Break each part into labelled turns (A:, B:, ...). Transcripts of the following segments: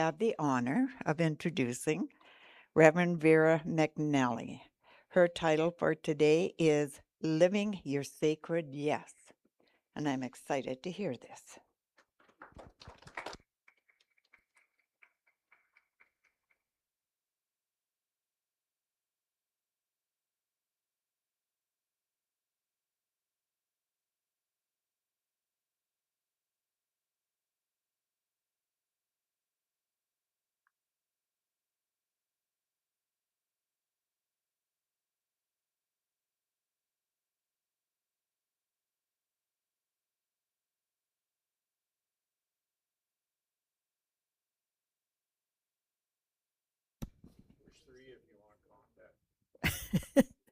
A: Have the honor of introducing Reverend Vera McNally. Her title for today is Living Your Sacred Yes, and I'm excited to hear this.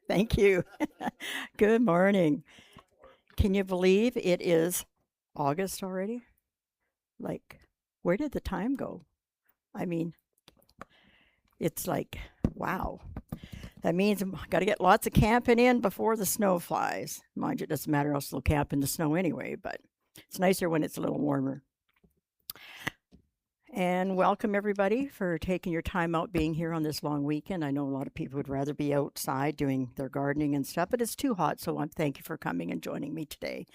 A: Thank you. Good morning. Can you believe it is August already? Like, where did the time go? I mean, it's like, wow. That means I've got to get lots of camping in before the snow flies. Mind you, it doesn't matter, I'll still camp in the snow anyway, but it's nicer when it's a little warmer. And welcome everybody for taking your time out being here on this long weekend. I know a lot of people would rather be outside doing their gardening and stuff, but it's too hot, so thank you for coming and joining me today.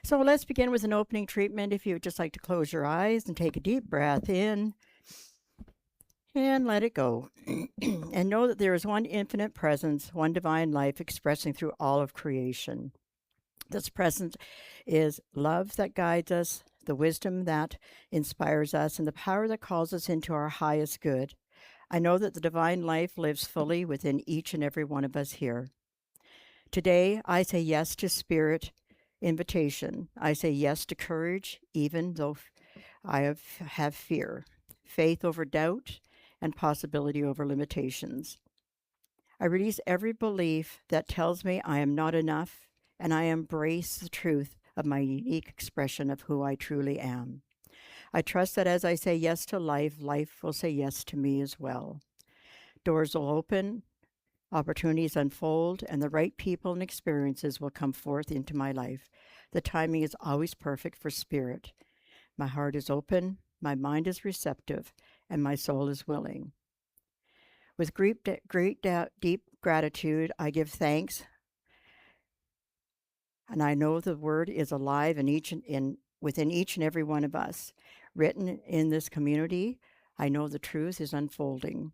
A: So let's begin with an opening treatment. If you would just like to close your eyes and take a deep breath in and let it go. And know that there is one infinite presence, one divine life expressing through all of creation. This presence is love that guides us, the wisdom that inspires us, and the power that calls us into our highest good. I know that the divine life lives fully within each and every one of us here. Today, I say yes to spirit invitation. I say yes to courage, even though have fear, faith over doubt, and possibility over limitations. I release every belief that tells me I am not enough, and I embrace the truth of my unique expression of who I truly am. I trust that as I say yes to life, life will say yes to me as well. Doors will open, opportunities unfold, and the right people and experiences will come forth into my life. The timing is always perfect for spirit. My heart is open, my mind is receptive, and my soul is willing. With deep gratitude, I give thanks, and I know the word is alive within each and every one of us. Written in this community, I know the truth is unfolding.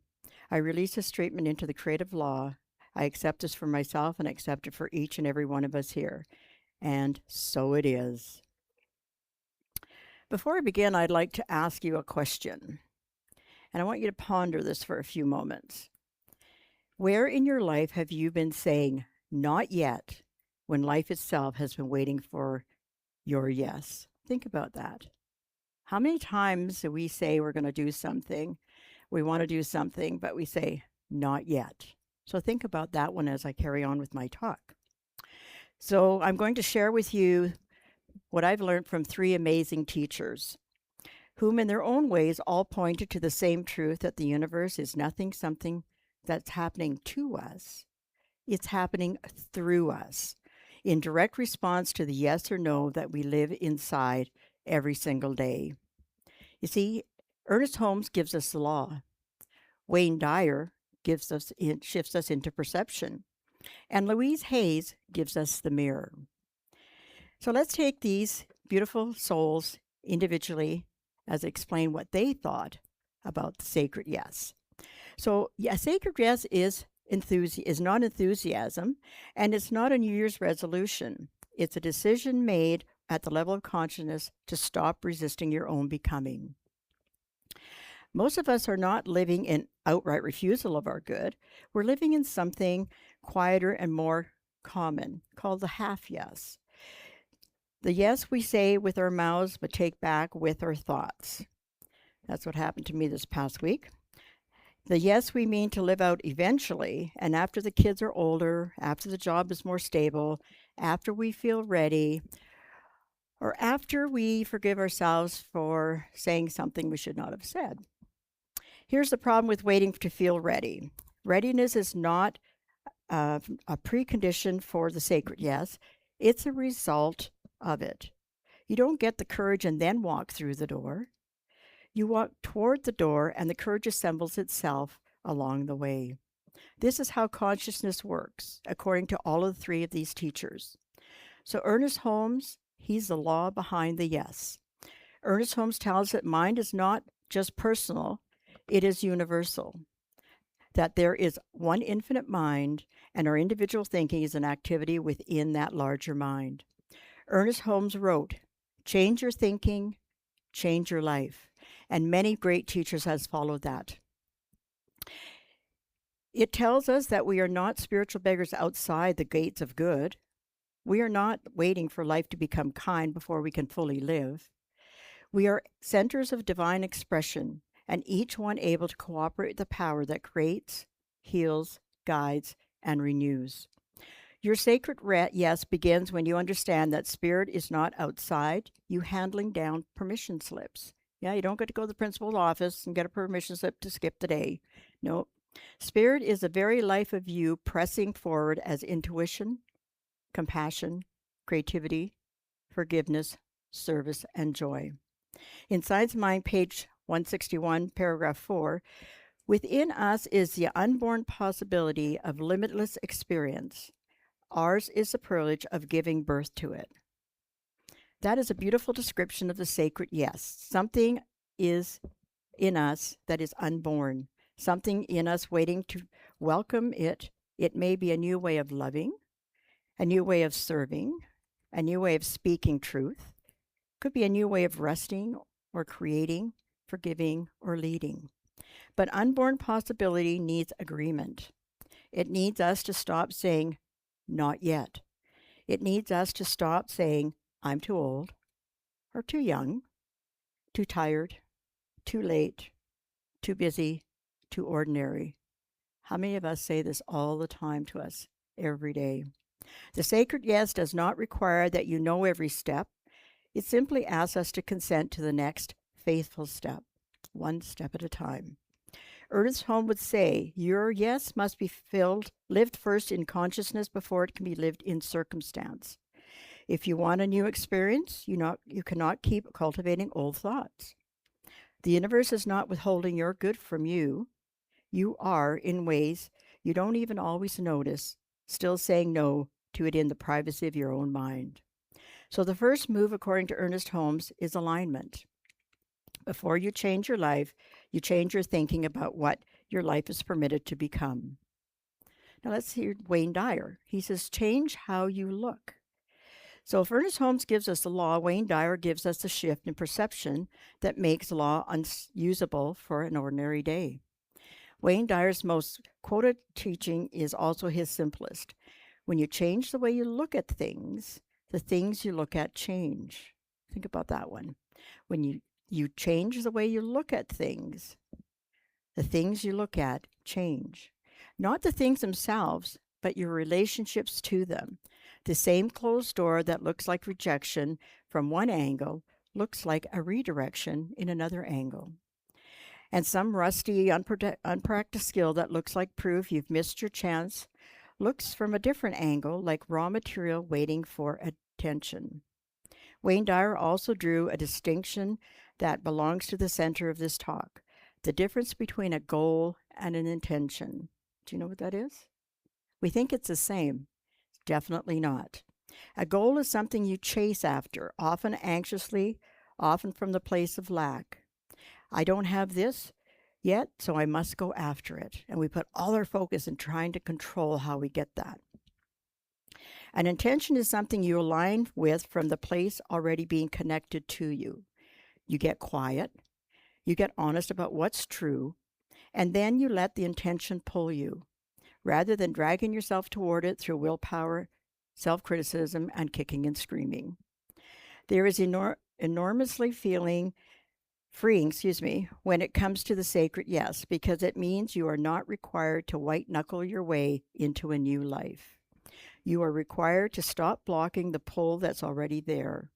A: I release this statement into the creative law. I accept this for myself and accept it for each and every one of us here. And so it is. Before I begin, I'd like to ask you a question. And I want you to ponder this for a few moments. Where in your life have you been saying, not yet, when life itself has been waiting for your yes? Think about that. How many times do we say we're going to do something, we want to do something, but we say, not yet? So think about that one as I carry on with my talk. So I'm going to share with you what I've learned from three amazing teachers, whom in their own ways all pointed to the same truth that the universe is nothing something that's happening to us. It's happening through us in direct response to the yes or no that we live inside every single day. You see, Ernest Holmes gives us the law. Wayne Dyer shifts us into perception. And Louise Hayes gives us the mirror. So let's take these beautiful souls individually as I explain what they thought about the sacred yes. So, yeah, sacred yes is not enthusiasm, and it's not a New Year's resolution. It's a decision made at the level of consciousness to stop resisting your own becoming. Most of us are not living in outright refusal of our good. We're living in something quieter and more common called the half yes. The yes we say with our mouths but take back with our thoughts. That's what happened to me this past week. The yes we mean to live out eventually, and after the kids are older, after the job is more stable, after we feel ready, or after we forgive ourselves for saying something we should not have said. Here's the problem with waiting to feel ready. Readiness is not a precondition for the sacred yes. It's a result of it. You don't get the courage and then walk through the door. You walk toward the door, and the courage assembles itself along the way. This is how consciousness works, according to all of the three of these teachers. So, Ernest Holmes, he's the law behind the yes. Ernest Holmes tells that mind is not just personal, it is universal. That there is one infinite mind, and our individual thinking is an activity within that larger mind. Ernest Holmes wrote, "Change your thinking, change your life." And many great teachers has followed that. It tells us that we are not spiritual beggars outside the gates of good. We are not waiting for life to become kind before we can fully live. We are centers of divine expression, and each one able to cooperate with the power that creates, heals, guides, and renews. Your sacred yes begins when you understand that spirit is not outside you handling down permission slips. Yeah, you don't get to go to the principal's office and get a permission slip to skip the day. No. Spirit is the very life of you pressing forward as intuition, compassion, creativity, forgiveness, service, and joy. In Science Mind, page 161, paragraph 4, within us is the unborn possibility of limitless experience. Ours is the privilege of giving birth to it. That is a beautiful description of the sacred yes. Something is in us that is unborn, something in us waiting to welcome it. It may be a new way of loving, a new way of serving, a new way of speaking truth. Could be a new way of resting or creating, forgiving, or leading. But unborn possibility needs agreement. It needs us to stop saying, not yet. It needs us to stop saying, I'm too old, or too young, too tired, too late, too busy, too ordinary. How many of us say this all the time to us, every day? The sacred yes does not require that you know every step. It simply asks us to consent to the next faithful step, one step at a time. Ernest Holmes would say, your yes must be lived first in consciousness before it can be lived in circumstance. If you want a new experience, you cannot keep cultivating old thoughts. The universe is not withholding your good from you. You are, in ways you don't even always notice, still saying no to it in the privacy of your own mind. So the first move, according to Ernest Holmes, is alignment. Before you change your life, you change your thinking about what your life is permitted to become. Now let's hear Wayne Dyer. He says, change how you look. So if Ernest Holmes gives us the law, Wayne Dyer gives us the shift in perception that makes the law unusable for an ordinary day. Wayne Dyer's most quoted teaching is also his simplest. When you change the way you look at things, the things you look at change. Think about that one. When you change the way you look at things, the things you look at change. Not the things themselves, but your relationships to them. The same closed door that looks like rejection from one angle looks like a redirection in another angle. And some rusty, unpracticed skill that looks like proof you've missed your chance looks from a different angle like raw material waiting for attention. Wayne Dyer also drew a distinction that belongs to the center of this talk, the difference between a goal and an intention. Do you know what that is? We think it's the same. Definitely not. A goal is something you chase after, often anxiously, often from the place of lack. I don't have this yet, so I must go after it. And we put all our focus in trying to control how we get that. An intention is something you align with from the place already being connected to you. You get quiet, you get honest about what's true, and then you let the intention pull you, rather than dragging yourself toward it through willpower, self-criticism, and kicking and screaming. There is enormously freeing, when it comes to the sacred yes, because it means you are not required to white-knuckle your way into a new life. You are required to stop blocking the pull that's already there.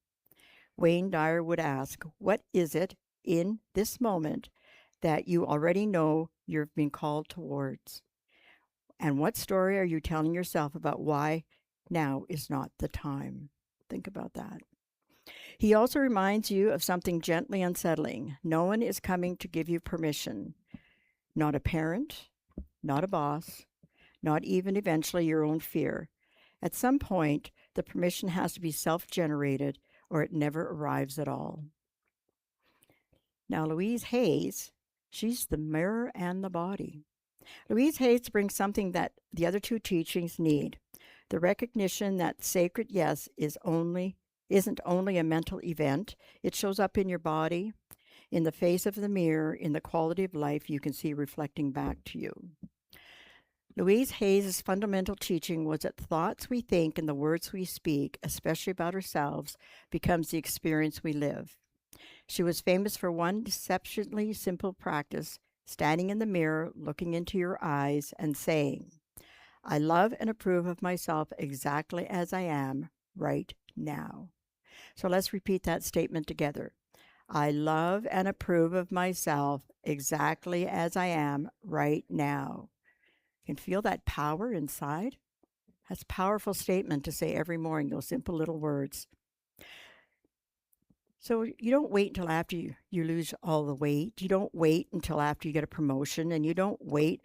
A: Wayne Dyer would ask, what is it in this moment that you already know you've been called towards? And what story are you telling yourself about why now is not the time? Think about that. He also reminds you of something gently unsettling. No one is coming to give you permission. Not a parent, not a boss, not even eventually your own fear. At some point, the permission has to be self generated or it never arrives at all. Now, Louise Hayes, she's the mirror and the body. Louise Hayes brings something that the other two teachings need, the recognition that sacred yes isn't only a mental event. It shows up in your body, in the face of the mirror, in the quality of life you can see reflecting back to you. Louise Hayes' fundamental teaching was that thoughts we think and the words we speak, especially about ourselves, becomes the experience we live. She was famous for one deceptionally simple practice, standing in the mirror, looking into your eyes, and saying, I love and approve of myself exactly as I am right now. So let's repeat that statement together. I love and approve of myself exactly as I am right now. You can feel that power inside? That's a powerful statement to say every morning, those simple little words. So you don't wait until after you lose all the weight. You don't wait until after you get a promotion, and you don't wait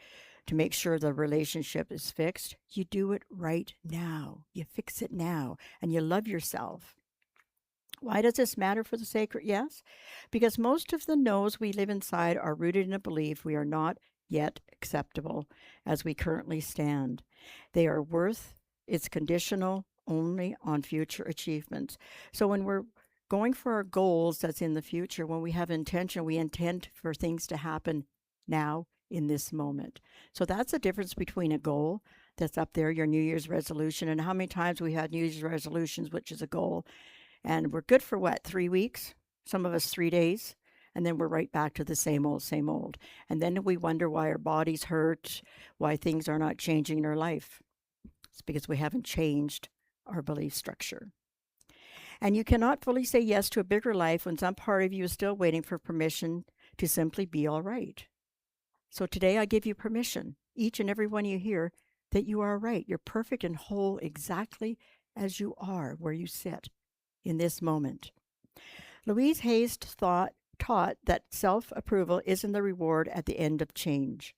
A: to make sure the relationship is fixed. You do it right now. You fix it now, and you love yourself. Why does this matter for the sacred yes? Because most of the no's we live inside are rooted in a belief we are not yet acceptable as we currently stand. They are worth, it's conditional only on future achievements. So when we're going for our goals that's in the future, when we have intention, we intend for things to happen now in this moment. So that's the difference between a goal that's up there, your New Year's resolution, and how many times we had New Year's resolutions, which is a goal, and we're good for what, 3 weeks? Some of us 3 days. And then we're right back to the same old, same old. And then we wonder why our bodies hurt, why things are not changing in our life. It's because we haven't changed our belief structure. And you cannot fully say yes to a bigger life when some part of you is still waiting for permission to simply be all right. So today I give you permission, each and every one of you here, that you are right. You're perfect and whole exactly as you are, where you sit in this moment. Louise Hayes taught that self approval isn't the reward at the end of change,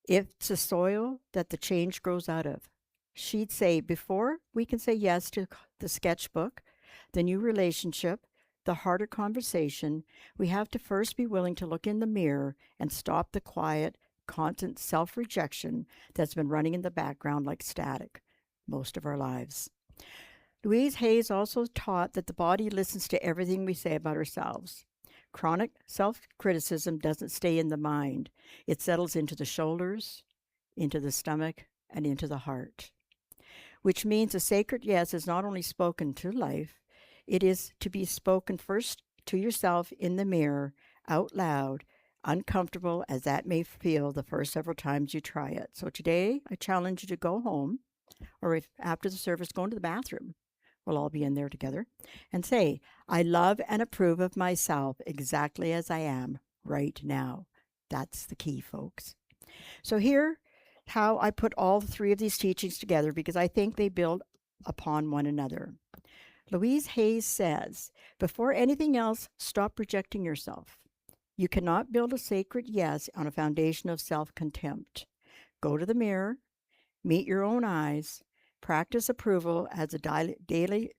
A: it's the soil that the change grows out of. She'd say, before we can say yes to the sketchbook, the new relationship, the harder conversation, we have to first be willing to look in the mirror and stop the quiet, constant self rejection that's been running in the background like static most of our lives. Louise Hayes also taught that the body listens to everything we say about ourselves. Chronic self criticism doesn't stay in the mind, it settles into the shoulders, into the stomach, and into the heart. Which means a sacred yes is not only spoken to life, it is to be spoken first to yourself in the mirror, out loud, uncomfortable as that may feel the first several times you try it. So today, I challenge you to go home, or if after the service, go into the bathroom. We'll all be in there together, and say, I love and approve of myself exactly as I am right now. That's the key, folks. So here, how I put all three of these teachings together because I think they build upon one another. Louise Hayes says, before anything else, stop rejecting yourself. You cannot build a sacred yes on a foundation of self-contempt. Go to the mirror, meet your own eyes, practice approval as a daily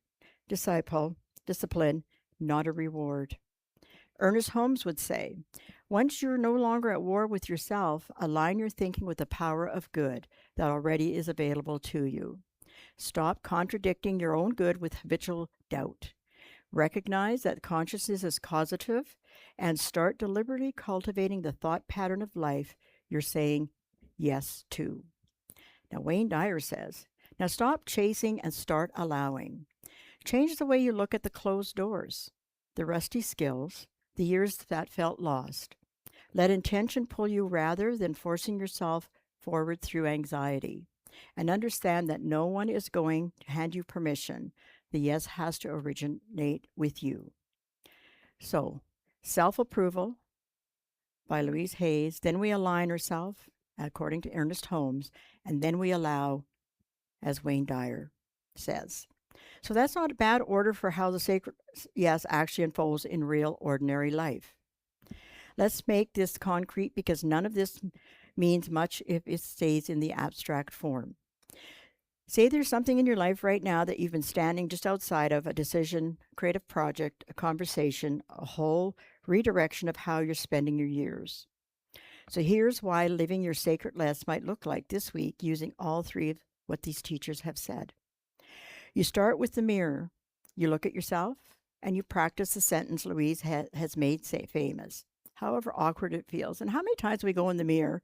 A: discipline, not a reward. Ernest Holmes would say, once you're no longer at war with yourself, align your thinking with the power of good that already is available to you. Stop contradicting your own good with habitual doubt. Recognize that consciousness is causative and start deliberately cultivating the thought pattern of life you're saying yes to. Now, Wayne Dyer says, now stop chasing and start allowing. Change the way you look at the closed doors, the rusty skills, the years that felt lost. Let intention pull you rather than forcing yourself forward through anxiety. And understand that no one is going to hand you permission. The yes has to originate with you. So, self approval by Louise Hayes. Then we align ourselves, according to Ernest Holmes, and then we allow, as Wayne Dyer says. So that's not a bad order for how the sacred yes actually unfolds in real ordinary life. Let's make this concrete because none of this means much if it stays in the abstract form. Say there's something in your life right now that you've been standing just outside of a decision, creative project, a conversation, a whole redirection of how you're spending your years. So here's why living your sacred less might look like this week using all three of what these teachers have said. You start with the mirror. You look at yourself and you practice the sentence Louise has made famous, however awkward it feels. And how many times we go in the mirror,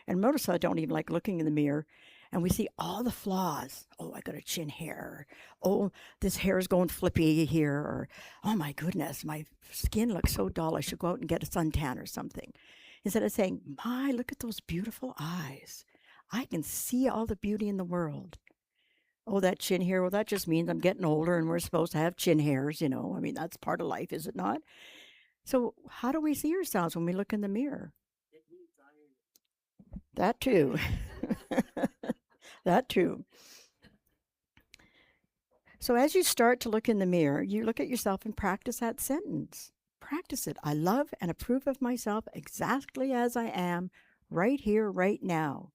A: and most of us don't even like looking in the mirror, and we see all the flaws. Oh, I got a chin hair. Oh, this hair is going flippy here. Or, oh my goodness, my skin looks so dull. I should go out and get a suntan or something. Instead of saying, my, look at those beautiful eyes. I can see all the beauty in the world. Oh, that chin hair. Well, that just means I'm getting older and we're supposed to have chin hairs, you know. I mean, that's part of life, is it not? So, how do we see ourselves when we look in the mirror? That too. That too. So, as you start to look in the mirror, you look at yourself and practice that sentence. Practice it. I love and approve of myself exactly as I am, right here, right now.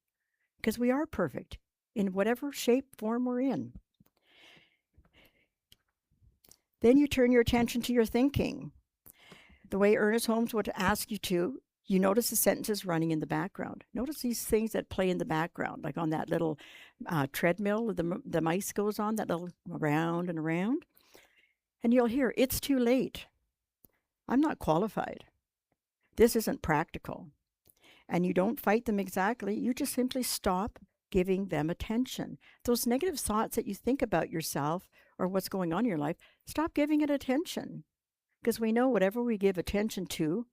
A: Because we are perfect in whatever shape, form we're in. Then you turn your attention to your thinking. The way Ernest Holmes would ask you to, you notice the sentences running in the background. Notice these things that play in the background, like on that little treadmill the mice goes on, that little around and around. And you'll hear, it's too late. I'm not qualified. This isn't practical. And you don't fight them exactly. You just simply stop giving them attention. Those negative thoughts that you think about yourself or what's going on in your life, stop giving it attention. Because we know whatever we give attention to,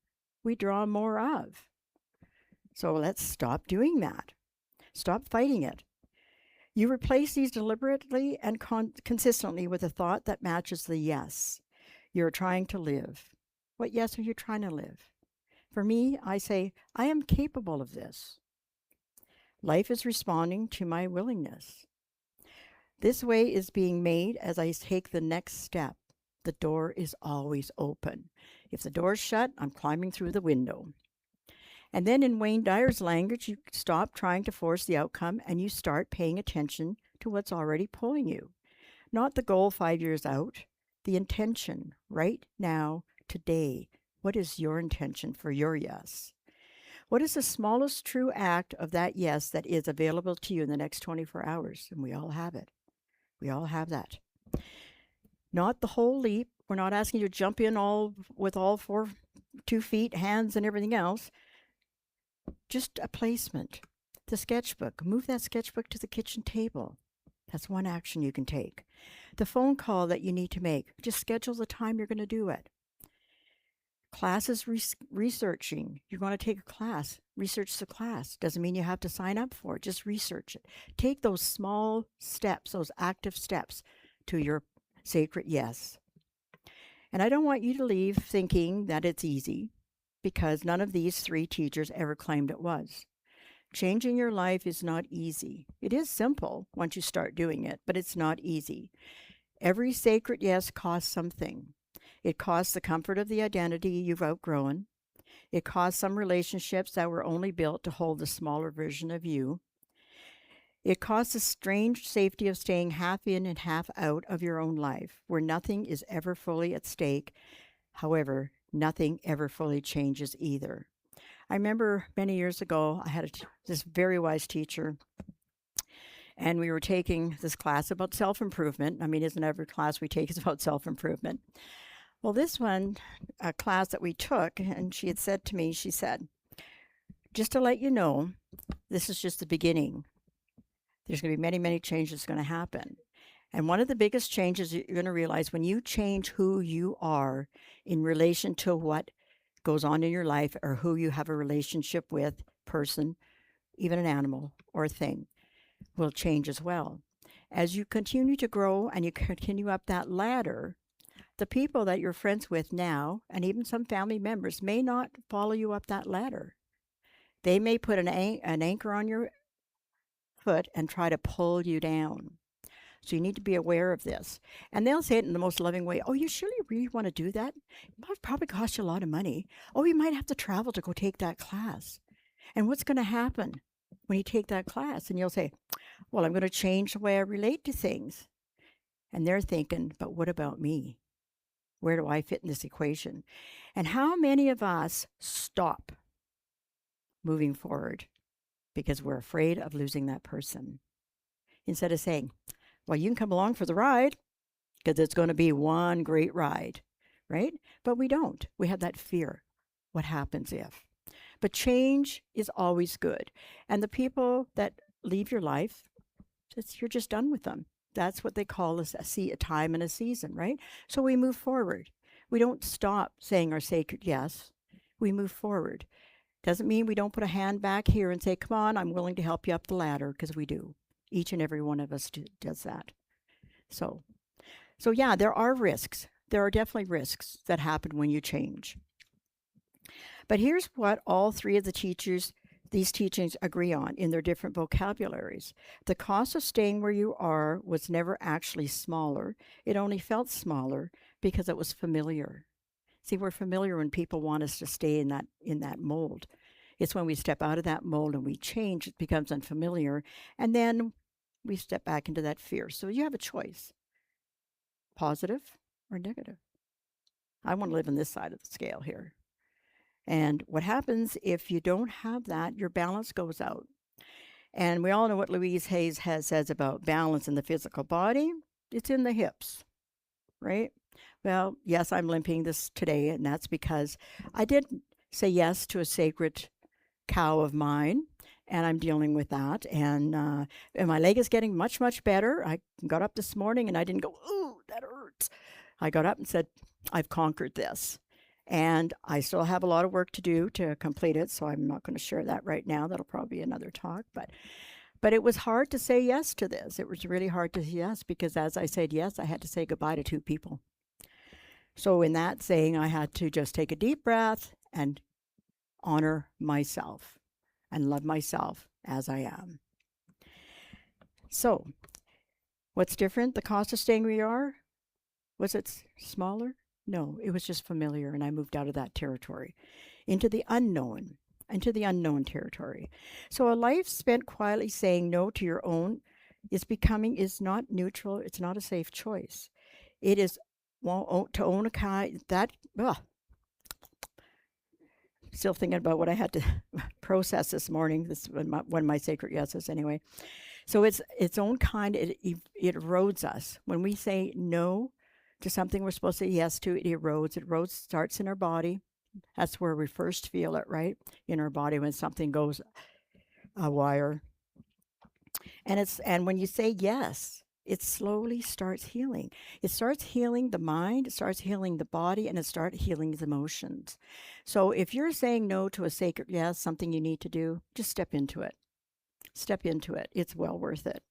A: we draw more of. So let's stop doing that. Stop fighting it. You replace these deliberately and consistently with a thought that matches the yes you're trying to live. What yes are you trying to live? For me, I say, I am capable of this. Life is responding to my willingness. This way is being made as I take the next step. The door is always open. If the door's shut, I'm climbing through the window. And then in Wayne Dyer's language, you stop trying to force the outcome and you start paying attention to what's already pulling you. Not the goal 5 years out, the intention right now, today. What is your intention for your yes? What is the smallest true act of that yes that is available to you in the next 24 hours? And we all have it. We all have that. Not the whole leap. We're not asking you to jump in all with all 2 feet, hands, and everything else. Just a placement. The sketchbook. Move that sketchbook to the kitchen table. That's one action you can take. The phone call that you need to make. Just schedule the time you're going to do it. Classes researching. You're going to take a class. Research the class. Doesn't mean you have to sign up for it. Just research it. Take those small steps, those active steps to your sacred yes. And I don't want you to leave thinking that it's easy, because none of these 3 teachers ever claimed it was. Changing your life is not easy. It is simple once you start doing it, but it's not easy. Every sacred yes costs something. It costs the comfort of the identity you've outgrown. It costs some relationships that were only built to hold the smaller version of you. It costs the strange safety of staying half in and half out of your own life, where nothing is ever fully at stake. However, nothing ever fully changes either. I remember many years ago, I had this very wise teacher, and we were taking this class about self-improvement. I mean, isn't every class we take is about self-improvement? Well, this one, a class that we took, and she had said to me, she said, just to let you know, this is just the beginning. There's going to be many, many changes going to happen. And one of the biggest changes you're going to realize when you change who you are in relation to what goes on in your life or who you have a relationship with, person, even an animal or a thing, will change as well. As you continue to grow and you continue up that ladder, the people that you're friends with now, and even some family members, may not follow you up that ladder. They may put an anchor on your foot and try to pull you down. So you need to be aware of this. And they'll say it in the most loving way. Oh, you surely really want to do that? It might probably cost you a lot of money. Oh, you might have to travel to go take that class. And what's going to happen when you take that class? And you'll say, well, I'm going to change the way I relate to things. And they're thinking, but what about me? Where do I fit in this equation? And how many of us stop moving forward because we're afraid of losing that person? Instead of saying, well, you can come along for the ride because it's going to be one great ride, right? But we don't. We have that fear. What happens if? But change is always good. And the people that leave your life, you're just done with them. That's what they call a time and a season, right? So we move forward. We don't stop saying our sacred yes. We move forward. Doesn't mean we don't put a hand back here and say, come on, I'm willing to help you up the ladder, because we do. Each and every one of us does that. So yeah, there are risks. There are definitely risks that happen when you change. But here's what all three of these teachings agree on in their different vocabularies. The cost of staying where you are was never actually smaller. It only felt smaller because it was familiar. See, we're familiar when people want us to stay in that mold. It's when we step out of that mold and we change, it becomes unfamiliar, and then we step back into that fear. So you have a choice, positive or negative. I want to live on this side of the scale here. And what happens if you don't have that, your balance goes out. And we all know what Louise Hayes says about balance in the physical body. It's in the hips, right? Well, yes, I'm limping this today, and that's because I did say yes to a sacred cow of mine, and I'm dealing with that. And my leg is getting much, much better. I got up this morning, and I didn't go, ooh, that hurts. I got up and said, I've conquered this. And I still have a lot of work to do to complete it, so I'm not going to share that right now. That'll probably be another talk. But it was hard to say yes to this. It was really hard to say yes, because as I said yes, I had to say goodbye to 2 people. So in that saying, I had to just take a deep breath and honor myself and love myself as I am. So what's different? The cost of staying where you are? Was it smaller? No, it was just familiar, and I moved out of that territory into the unknown territory. So a life spent quietly saying no to your own is not neutral. It's not a safe choice. It is, well, to own a kind that, still thinking about what I had to process this morning. This is one of my sacred yeses anyway. So it's its own kind. It erodes us. When we say no to something we're supposed to say yes to, it erodes. It erodes, starts in our body. That's where we first feel it, right? In our body when something goes a wire. And when you say yes, it slowly starts healing. It starts healing the mind, it starts healing the body, and it starts healing the emotions. So if you're saying no to a sacred yes, something you need to do, just step into it. Step into it. It's well worth it.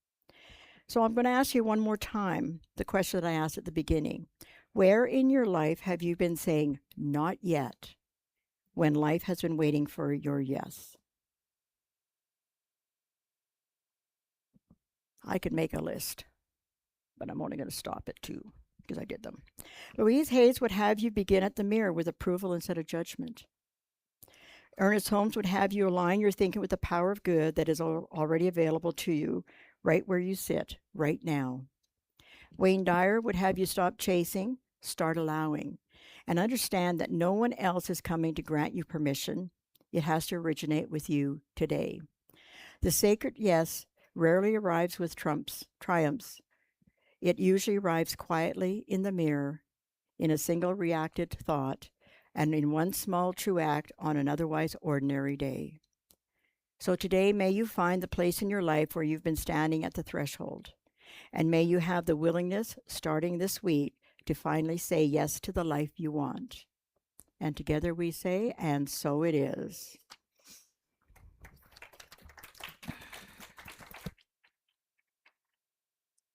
A: So I'm going to ask you one more time the question that I asked at the beginning. Where in your life have you been saying not yet when life has been waiting for your yes? I could make a list, but I'm only going to stop at 2 because I did them. Louise Hayes would have you begin at the mirror with approval instead of judgment. Ernest Holmes would have you align your thinking with the power of good that is already available to you right where you sit right now. Wayne Dyer would have you stop chasing, start allowing, and understand that no one else is coming to grant you permission. It has to originate with you today. The sacred yes rarely arrives with triumphs. It usually arrives quietly in the mirror, in a single reacted thought, and in one small true act on an otherwise ordinary day. So today, may you find the place in your life where you've been standing at the threshold. And may you have the willingness, starting this week, to finally say yes to the life you want. And together we say, and so it is.